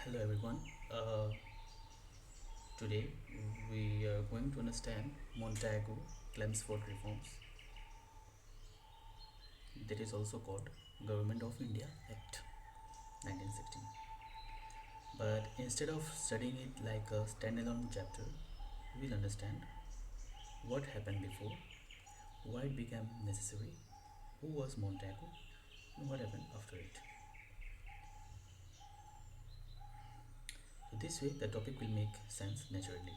Hello everyone. Uh, Today we are going to understand Montague Chelmsford reforms, that is also called Government of India Act 1916. But instead of studying it like a standalone chapter, we'll understand what happened before, why it became necessary, who was Montague, and what happened after it. So this way the topic will make sense naturally.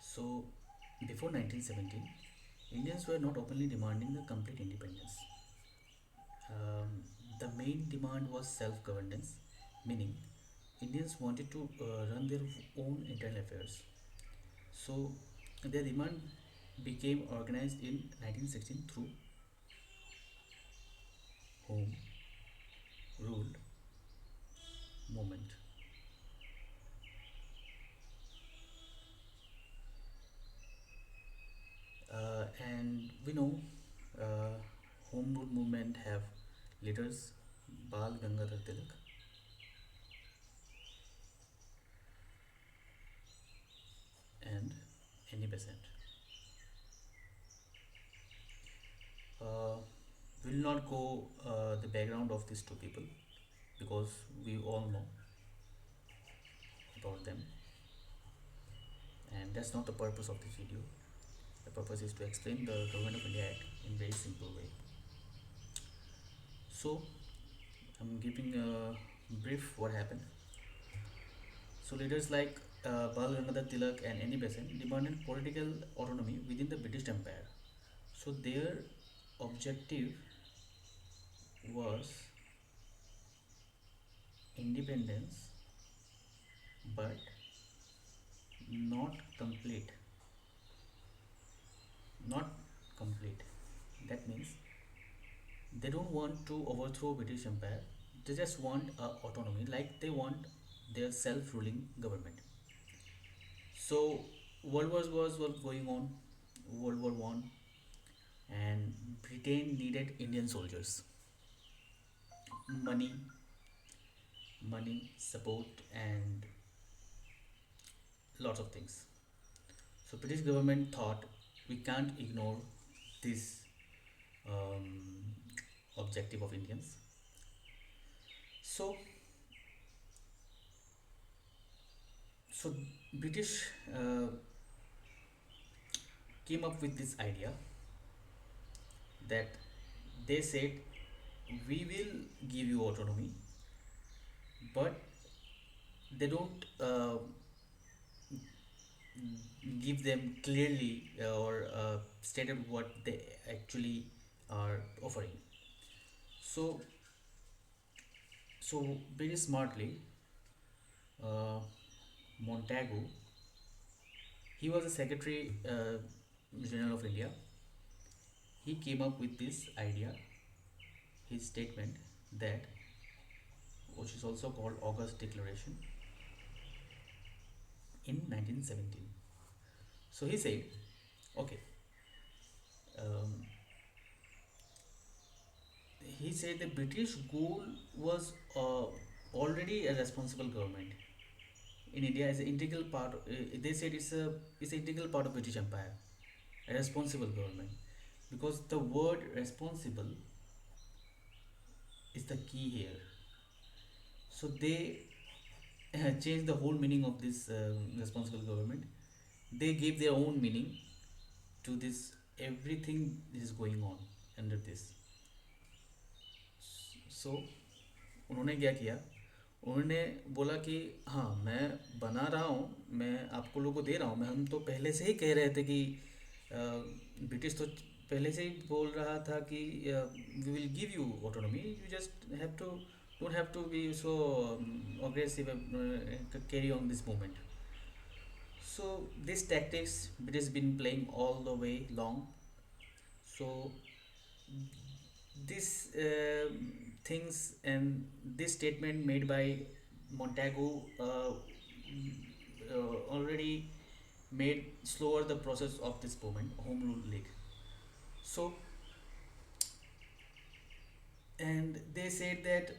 So before 1917, Indians were not openly demanding the complete independence. Um, the main demand was self governance, meaning Indians wanted to run their own internal affairs. So their demand became organized in 1916 through Home Rule Movement. And we know uh, Home Rule Movement have leaders Bal Gangadhar Tilak and Annie Besant. Uh, we'll not go the background of these two people because we all know about them, and that's not the purpose of this video. The purpose is to explain the Government of India Act in very simple way. So I'm giving a brief what happened. So leaders like Bal Gangadhar Tilak and Annie Besant demanded political autonomy within the British Empire. So their objective was independence, but not complete. Not complete. That means they don't want to overthrow British Empire. They just want autonomy, like they want their self-ruling government. So World War was going on, World War I, and Britain needed Indian soldiers, money, support, and lots of things. So British government thought we can't ignore this um, objective of Indians. So so British came up with this idea that they said we will give you autonomy, but they don't give them clearly or stated what they actually are offering. So very smartly, uh, Montagu, he was the Secretary General of India. He came up with this idea, his statement that, which is also called August Declaration, in 1917. So he said, okay, um, he said the British goal was already a responsible government in India as an integral part. They said it's an integral part of British Empire, a responsible government, because the word responsible is the key here. So they changed the whole meaning of this responsible government. They gave their own meaning to this everything that is going on under this. So उन्होंने क्या किया, उन्होंने बोला कि हाँ मैं बना रहा हूँ, मैं आपको लोगों को दे रहा हूँ, मैं हम तो पहले से ही कह रहे थे कि ब्रिटिश तो पहले से ही बोल रहा था कि we will give you autonomy, you just have to don't have to be so aggressive, carry on this movement. So these tactics British been playing all the way long. So this things and this statement made by Montagu already made slower the process of this movement, Home Rule League. So and they said that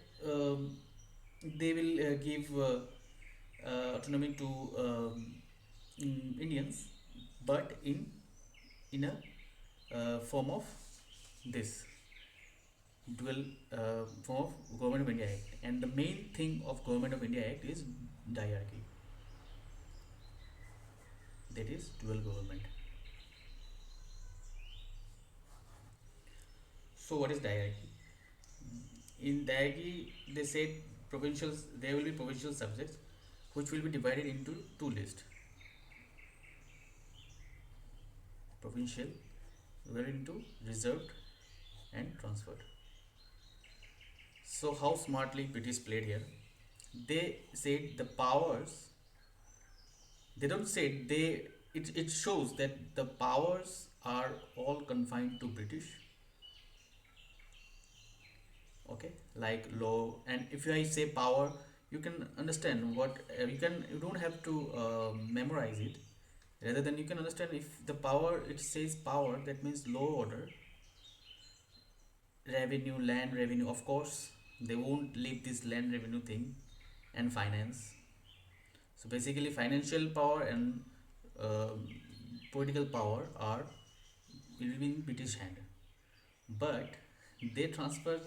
they will give autonomy to Indians, but in a form of this dual form of Government of India Act. And the main thing of Government of India Act is diarchy, that is dual government. So what is diarchy? In diarchy, they said provincial, there will be provincial subjects which will be divided into two lists. Provincial were into reserved and transferred. So how smartly British played here? They said the powers. They don't say they. It shows that the powers are all confined to British. Okay, like law, and if I say power, you can understand what you can. You don't have to memorize it. Rather than you can understand if the power, it says power, that means law, order, revenue, land revenue. Of course, they won't leave this land revenue thing, and finance. So basically, financial power and um political power are will be in British hand, but they transfer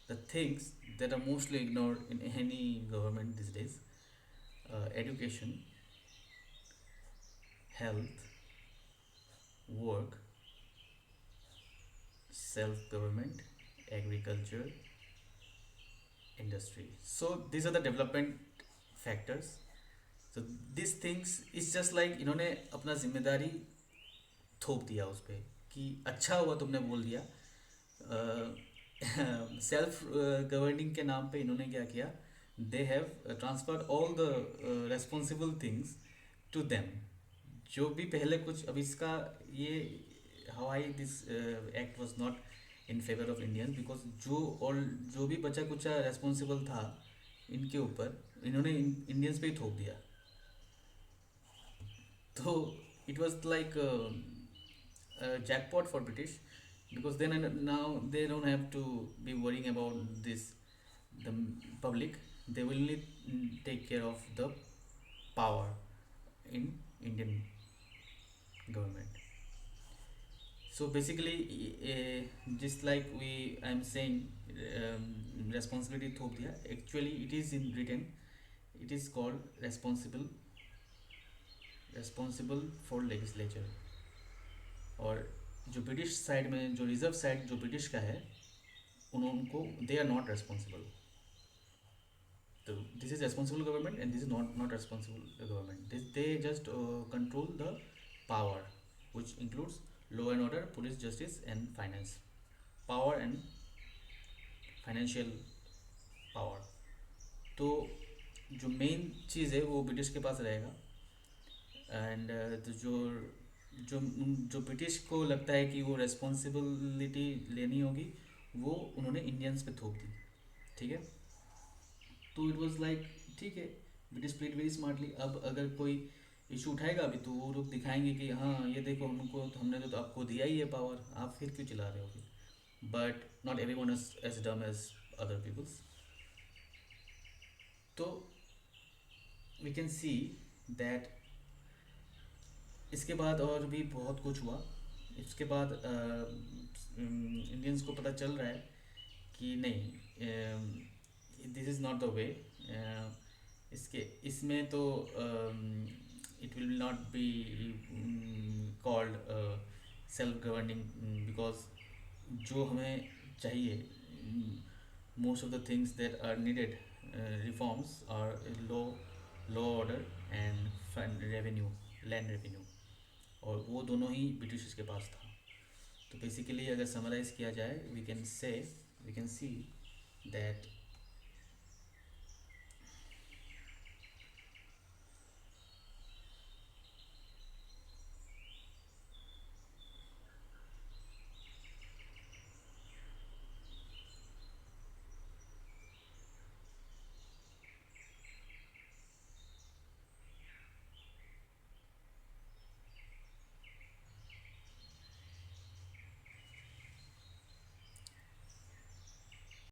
the things that are mostly ignored in any government these days: education, health, work, self-government, agriculture, industry. So these are the development factors. So these things is just like इन्होंने अपना जिम्मेदारी थोप दिया उस पर कि अच्छा हुआ तुमने बोल दिया। सेल्फ गवर्निंग के नाम पे इन्होंने क्या किया? They have transferred all the responsible things to them. जो भी पहले कुछ, अब इसका ये how I this act was not in favour of Indian, because जो भी बचा कुचा रेस्पॉन्सिबल था इनके ऊपर, इन्होंने इंडियंस पे ही थोप दिया। तो it was like jackpot for British, because then and now they don't have to be worrying about this the public. They will only take care of the power in Indian government. So basically, just like we I'm saying, responsibility thop diya. Actually, it is in written. It is called responsible for legislature. और जो British side में, जो reserve side जो British का है, उनको they are not responsible. तो this is responsible government and this is not responsible government. They just control the power which includes law and order, police, justice and finance. Power and financial power. तो जो main चीज़ है वो British के पास रहेगा। And जो जो जो British को लगता है कि वो रेस्पॉन्सिबिलिटी लेनी होगी, वो उन्होंने इंडियंस पे थोप दी। ठीक है, तो इट वाज लाइक ठीक है, ब्रिटिश प्लेड वेरी स्मार्टली। अब अगर कोई इशू उठाएगा अभी, तो वो लोग दिखाएंगे कि हाँ ये देखो, हमने तो आपको दिया ही है पावर, आप फिर क्यों चिल्ला रहे हो फिर। But not everyone is as dumb as other peoples. तो वी कैन सी दैट इसके बाद और भी बहुत कुछ हुआ। इसके बाद इंडियंस को पता चल रहा है कि नहीं, this is not the way. इसके इसमें तो it will not be called self governing, because जो हमें चाहिए, most of the things that are needed reforms are law order and revenue, land revenue, और वो दोनों ही ब्रिटिश के पास था। तो बेसिकली अगर समराइज़ किया जाए, वी कैन सी दैट